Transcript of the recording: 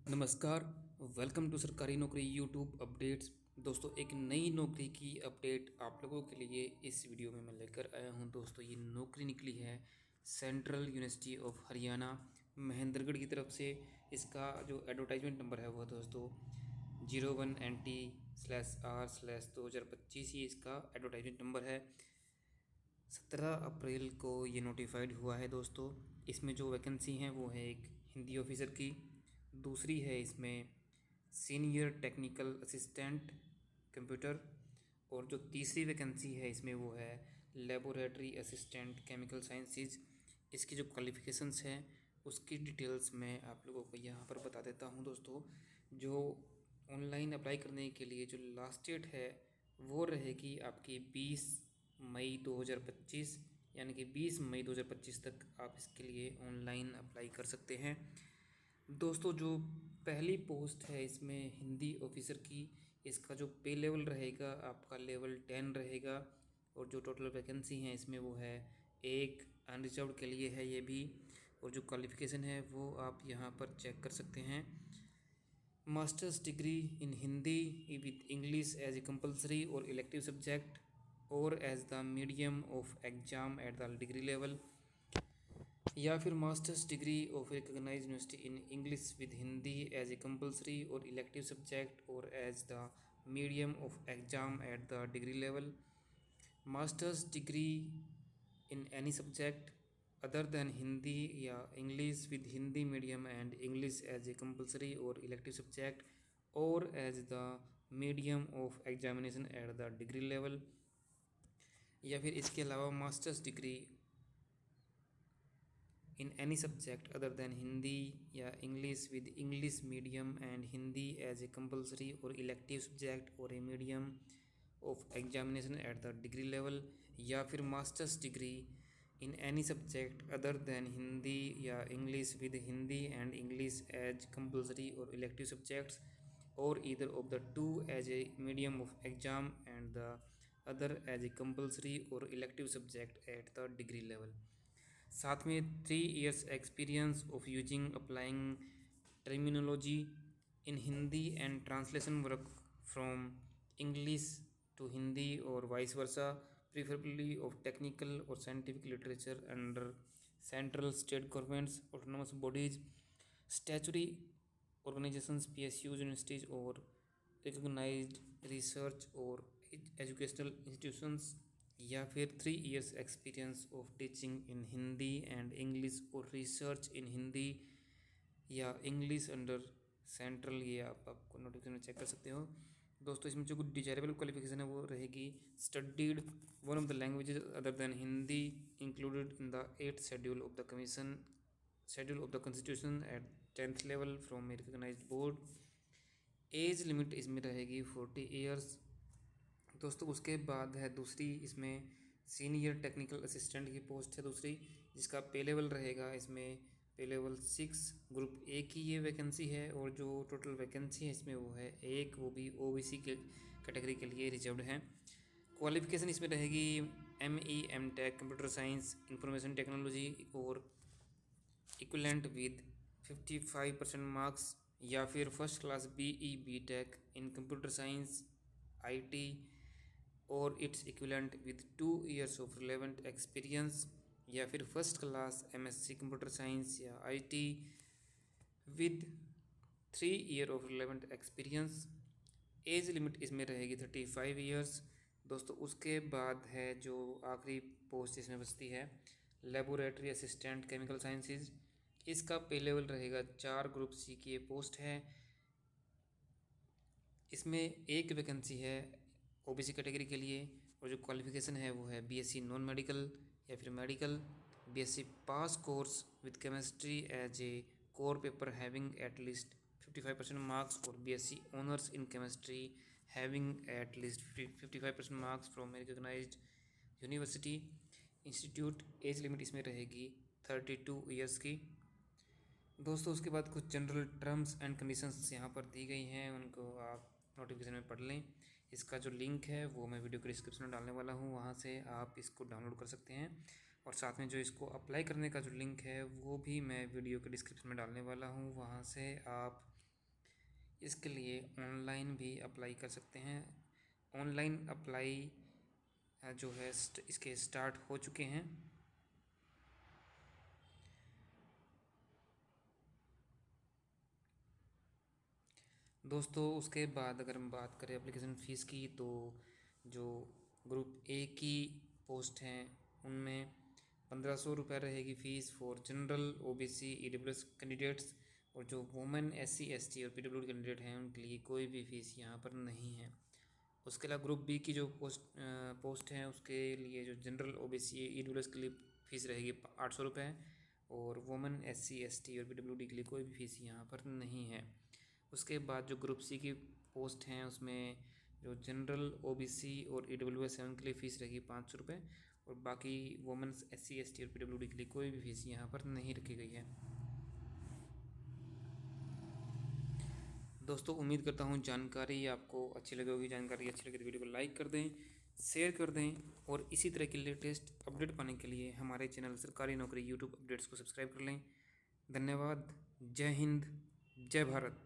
नमस्कार। Welcome to सरकारी नौकरी यूट्यूब अपडेट्स। दोस्तों, एक नई नौकरी की अपडेट आप लोगों के लिए इस वीडियो में मैं लेकर आया हूं। दोस्तों, ये नौकरी निकली है central university of Haryana Mahendragarh की तरफ से। इसका जो एडवर्टाइजमेंट नंबर है वो दोस्तों 01NT/R/2025 ही इसका एडवर्टाइजमेंट नंबर है। 17 अप्रैल को ये नोटिफाइड हुआ है दोस्तों। इसमें जो वैकेंसी हैं वो है एक हिंदी ऑफिसर की, दूसरी है इसमें सीनियर टेक्निकल असिस्टेंट कंप्यूटर, और जो तीसरी वैकेंसी है इसमें वो है लेबोरेटरी असिस्टेंट केमिकल साइंसेज। इसकी जो क्वालिफ़िकेशंस हैं उसकी डिटेल्स मैं आप लोगों को यहाँ पर बता देता हूँ दोस्तों। जो ऑनलाइन अप्लाई करने के लिए जो लास्ट डेट है वो रहेगी आपकी 20 मई 2025, यानी कि 20 मई 2025 तक आप इसके लिए ऑनलाइन अप्लाई कर सकते हैं। दोस्तों, जो पहली पोस्ट है इसमें हिंदी ऑफिसर की, इसका जो पे लेवल रहेगा आपका लेवल 10 रहेगा, और जो टोटल वैकेंसी हैं इसमें वो है एक अनरिजर्व्ड के लिए है ये भी। और जो क्वालिफ़िकेशन है वो आप यहाँ पर चेक कर सकते हैं। Masters degree in Hindi with English as a compulsory और इलेक्टिव सब्जेक्ट और as the medium of exam at the degree level, या फिर masters degree of recognise university in English with Hindi as a compulsory और elective subject और as the medium of exam at the degree level, masters degree in any subject other than Hindi या English with Hindi medium and English as a compulsory और elective subject और as the medium of examination at the degree level, या फिर इसके अलावा masters degree in any subject other than Hindi या English with English medium and Hindi as a compulsory or elective subject or a medium of examination at the degree level, या फिर masters degree in any subject other than Hindi या English with Hindi and English as compulsory or elective subjects or either of the two as a medium of exam and the other as a compulsory or elective subject at the degree level। साथ में 3 years experience of using applying terminology in Hindi and translation work from English to Hindi और vice versa, preferably of technical और scientific literature under central state governments autonomous bodies statutory organisations PSUs universities और recognised research और educational institutions, या फिर 3 years experience of teaching in Hindi and English और research in Hindi या English under central. ये आप आपको नोटिफिकेशन चेक कर सकते हो दोस्तों। इसमें जो कुछ डिजायरेबल क्वालिफिकेशन है वो रहेगी studied one of the languages other than Hindi included in the 8th schedule of the commission schedule of the constitution at 10th level from a recognised board. Age limit इसमें रहेगी 40 years दोस्तों। उसके बाद है दूसरी, इसमें सीनियर टेक्निकल असिस्टेंट की post है दूसरी, जिसका पे लेवल रहेगा इसमें पे लेवल 6 ग्रुप ए की ये वैकेंसी है। और जो टोटल वैकेंसी है इसमें वो है एक, वो भी OBC के कैटेगरी के लिए रिजर्व्ड है। क्वालिफिकेशन इसमें रहेगी ME/M.Tech computer science information technology और इक्विवेलेंट विद 55% मार्क्स, या फिर first class BE/B.Tech in computer science IT और its equivalent with 2 years of relevant experience, या फिर first class MSc computer science या IT with 3 year of relevant experience. As limit इसमें रहेगी 35 years दोस्तों। उसके बाद है जो आखिरी पोस्ट इसमें बचती है लेबोरेटरी असिस्टेंट केमिकल साइंसेज। इसका पे लेवल रहेगा 4 ग्रुप C की ये पोस्ट है। इसमें एक वैकेंसी है OBC कैटेगरी के लिए, और जो क्वालिफिकेशन है वो है BSc नॉन मेडिकल या फिर medical, BSc pass course with chemistry as a core paper having at least 55% marks, और BSc honours in chemistry having at least 55% marks from recognised university institute. Age limit इसमें रहेगी 32 years की दोस्तों। उसके बाद कुछ जनरल टर्म्स एंड कंडीशंस यहाँ पर दी गई हैं, उनको आप नोटिफिकेशन में पढ़ लें। इसका जो लिंक है वो मैं वीडियो के डिस्क्रिप्शन में डालने वाला हूँ, वहाँ से आप इसको डाउनलोड कर सकते हैं। और साथ में जो इसको अप्लाई करने का जो लिंक है वो भी मैं वीडियो के डिस्क्रिप्शन में डालने वाला हूँ, वहाँ से आप इसके लिए ऑनलाइन भी अप्लाई कर सकते हैं। ऑनलाइन अप्लाई जो है इसके स्टार्ट हो चुके हैं। दोस्तों उसके बाद अगर हम बात करें एप्लीकेशन फ़ीस की, तो जो ग्रुप ए की पोस्ट हैं उनमें 1500 रुपये रहेगी fees for general, OBC, EWS candidates, और जो वुमेन, SC, ST और PWD कैंडिडेट हैं उनके लिए कोई भी फ़ीस यहाँ पर नहीं है। उसके अलावा ग्रुप बी की जो पोस्ट हैं उसके लिए जो जनरल, OBC, EWS के लिए फ़ीस रहेगी 800 रुपये, और वुमेन, SC, ST और PWD के लिए कोई भी फ़ीस यहाँ पर नहीं है। उसके बाद जो ग्रुप सी की पोस्ट हैं उसमें जो जनरल, OBC और EWS है उनके लिए फ़ीस रहेगी 500 रुपये, और बाकी वुमेन्स, SC, ST और PWD के लिए कोई भी फ़ीस यहाँ पर नहीं रखी गई है। दोस्तों उम्मीद करता हूँ जानकारी आपको अच्छी लगी होगी। जानकारी अच्छी लगी तो वीडियो को लाइक कर दें, शेयर कर दें, और इसी तरह की लेटेस्ट अपडेट पाने के लिए हमारे चैनल सरकारी नौकरी यूट्यूब अपडेट्स को सब्सक्राइब कर लें। धन्यवाद। जय हिंद, जय भारत।